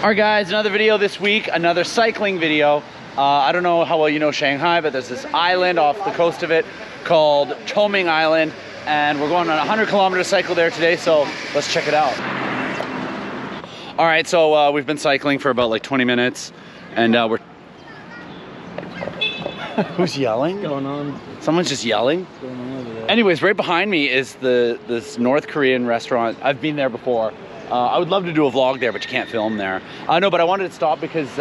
All right guys, another video this week, another cycling video. I don't know how well you know Shanghai, but there's this island off the coast of it called Chongming Island, and we're going on a 100-kilometer cycle there today, so let's check it out. All right, so we've been cycling for about like 20 minutes, and we're... Who's yelling? What's going on? Someone's just yelling? What's going on over there? Anyways, right behind me is this North Korean restaurant. I've been there before. I would love to do a vlog there, but you can't film there. No, but I wanted to stop because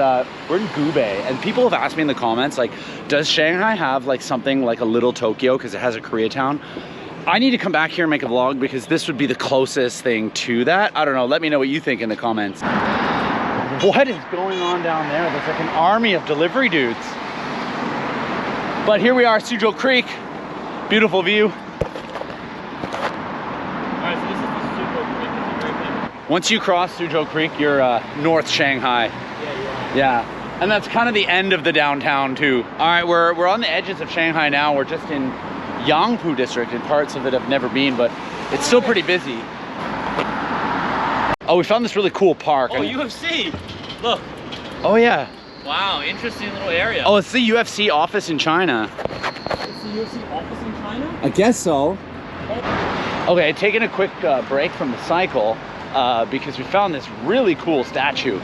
we're in Gubei, and people have asked me in the comments, like, does Shanghai have like something like a little Tokyo because it has a Koreatown? I need to come back here and make a vlog because this would be the closest thing to that. I don't know, let me know what you think in the comments. What is going on down there? There's like an army of delivery dudes. But here we are, Fuzhou Creek. Beautiful view. Alright, so this is the Fuzhou Creek. It's very famous. Once you cross Fuzhou Creek, you're North Shanghai. Yeah. And that's kind of the end of the downtown too. All right, we're on the edges of Shanghai now. We're just in Yangpu district, and parts of it I've never been, but it's still pretty busy. Oh, we found this really cool park. Oh, UFC! Look. Oh yeah. Wow, interesting little area. Oh, it's the UFC office in China. It's the UFC office in China? I guess so. Okay, taking a quick break from the cycle because we found this really cool statue.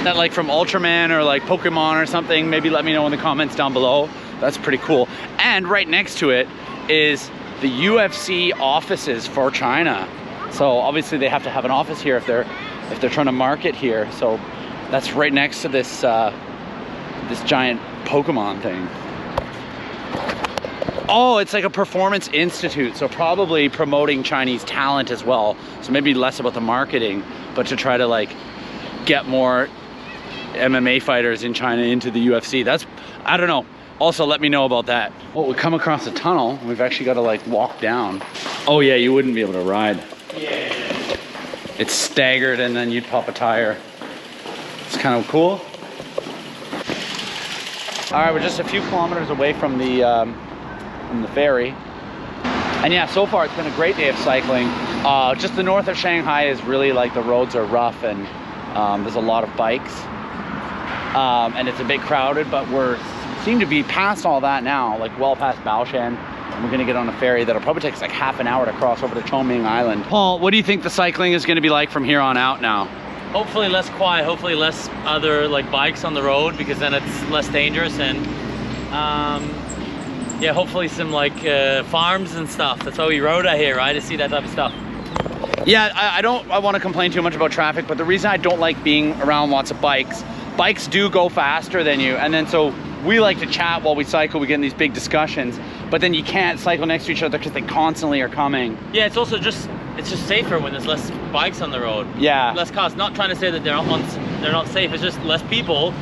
That like from Ultraman or like Pokemon or something. Maybe let me know in the comments down below. That's pretty cool. And right next to it is the UFC offices for China. So obviously they have to have an office here if they're trying to market here. So that's right next to this this giant Pokemon thing. Oh, it's like a Performance Institute, so probably promoting Chinese talent as well. So maybe less about the marketing, but to try to like get more MMA fighters in China into the UFC. That's, I don't know. Also, let me know about that. Well, we come across a tunnel. We've actually got to like walk down. Oh yeah, you wouldn't be able to ride. Yeah. It's staggered and then you'd pop a tire. It's kind of cool. All right, we're just a few kilometers away from the ferry. And yeah, so far it's been a great day of cycling. Just the north of Shanghai is really like the roads are rough and there's a lot of bikes. And it's a bit crowded, but seem to be past all that now, like well past Baoshan. And we're gonna get on a ferry that'll probably take us like half an hour to cross over to Chongming Island. Paul, what do you think the cycling is gonna be like from here on out now? Hopefully less quiet, hopefully less other like bikes on the road, because then it's less dangerous, and yeah, hopefully some like farms and stuff. That's why we rode out here, right? To see that type of stuff. Yeah, I don't want to complain too much about traffic, but the reason I don't like being around lots of bikes do go faster than you, and then so we like to chat while we cycle. We get in these big discussions, but then you can't cycle next to each other because they constantly are coming. Yeah, it's also just safer when there's less bikes on the road. Yeah. Less cars. Not trying to say that they're not safe. It's just less people,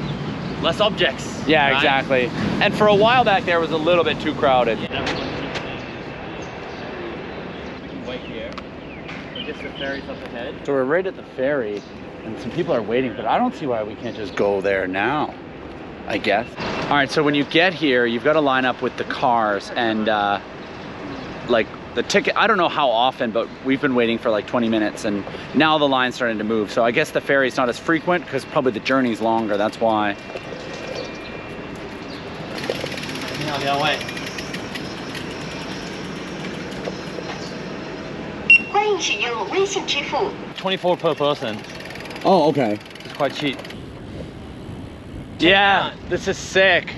less objects. Yeah, right? exactly. And for a while back there was a little bit too crowded. Yeah, we can wait here. I guess the ferry's up ahead. So we're right at the ferry, and some people are waiting, but I don't see why we can't just go there now, I guess. All right, so when you get here, you've got to line up with the cars, and like the ticket, I don't know how often, but we've been waiting for like 20 minutes, and now the line's starting to move. So I guess the ferry's not as frequent because probably the journey's longer, that's why. 24 per person. Oh, okay. It's quite cheap. Yeah, this is sick.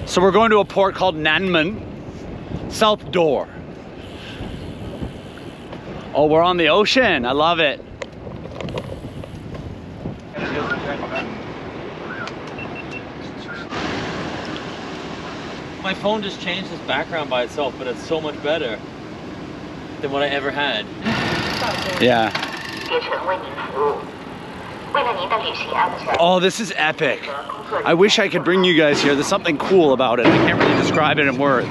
So we're going to a port called Nanmen, South Door. Oh, we're on the ocean. I love it. My phone just changed its background by itself, but it's so much better than what I ever had. Yeah. Oh, this is epic. I wish I could bring you guys here. There's something cool about it. I can't really describe it in words.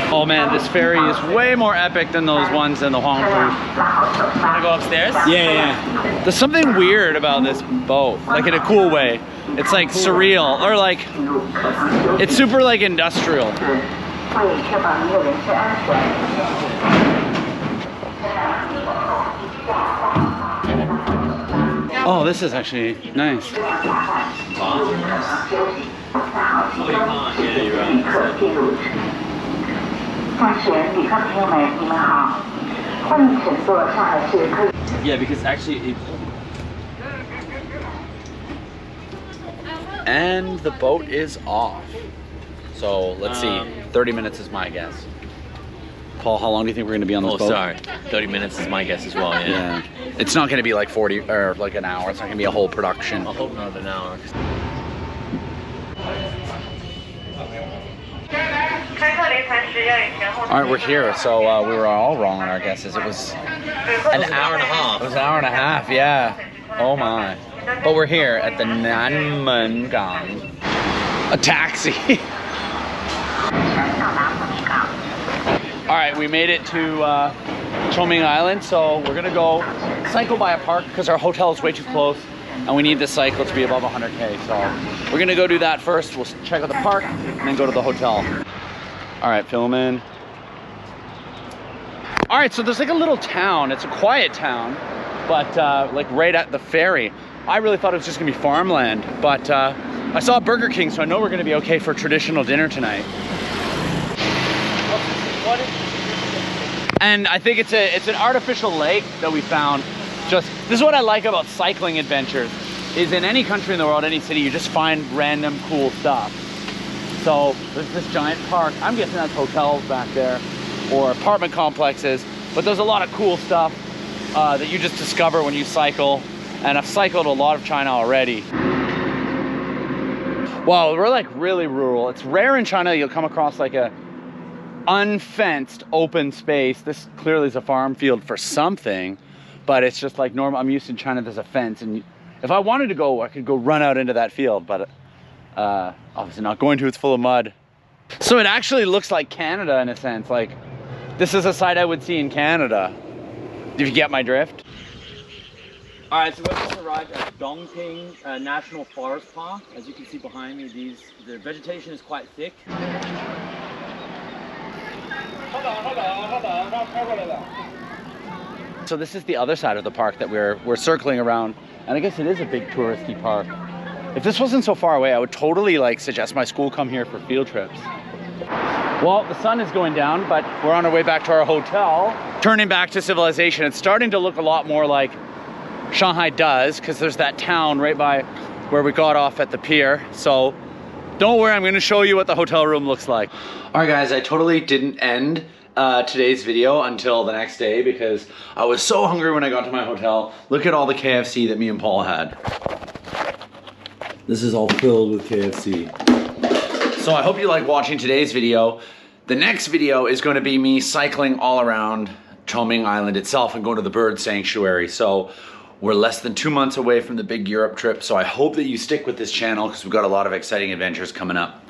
Oh man, this ferry is way more epic than those ones in the Yangpu. Wanna go upstairs? Yeah. There's something weird about this boat, like in a cool way. It's like surreal, or like, it's super like industrial. Oh, this is actually nice. Oh, you can't. Yeah, you're right. Yeah, because actually it... And the boat is off. So let's see, 30 minutes is my guess. Paul, how long do you think we're gonna be on this boat? Oh, sorry. 30 minutes is my guess as well, yeah. It's not gonna be like 40 or like an hour. It's not gonna be a whole production. I hope not an hour. All right, we're here. So we were all wrong on our guesses. It was an hour and a half. It was an hour and a half, yeah. Oh my. But we're here at the Minghang. A taxi. All right, we made it to Chongming Island, so we're gonna go cycle by a park because our hotel is way too close and we need the cycle to be above 100K. So we're gonna go do that first. We'll check out the park and then go to the hotel. All right, filming. All right, so there's like a little town. It's a quiet town, but like right at the ferry. I really thought it was just gonna be farmland, but I saw Burger King, so I know we're gonna be okay for traditional dinner tonight. And I think it's an artificial lake that we found. This is what I like about cycling adventures, is in any country in the world, any city, you just find random cool stuff. So there's this giant park. I'm guessing that's hotels back there or apartment complexes, but there's a lot of cool stuff that you just discover when you cycle. And I've cycled a lot of China already. Wow, we're like really rural. It's rare in China you'll come across like a unfenced open space. This clearly is a farm field for something, but it's just like normal. I'm used to China, there's a fence, and if I wanted to go, I could go run out into that field, but obviously not going to, it's full of mud. So it actually looks like Canada in a sense. Like this is a site I would see in Canada, if you get my drift. All right, so we've just arrived at Chongming National Forest Park. As you can see behind me, the vegetation is quite thick. So this is the other side of the park that we're circling around, and I guess it is a big touristy park. If this wasn't so far away, I would totally like suggest my school come here for field trips. Well, the sun is going down, but we're on our way back to our hotel. Turning back to civilization, it's starting to look a lot more like Shanghai does, because there's that town right by where we got off at the pier. So don't worry, I'm going to show you what the hotel room looks like. All right, guys, I totally didn't end today's video until the next day because I was so hungry when I got to my hotel. Look at all the KFC that me and Paul had. This is all filled with KFC. So I hope you like watching today's video. The next video is going to be me cycling all around Chongming Island itself and going to the bird sanctuary. So we're less than 2 months away from the big Europe trip, so I hope that you stick with this channel because we've got a lot of exciting adventures coming up.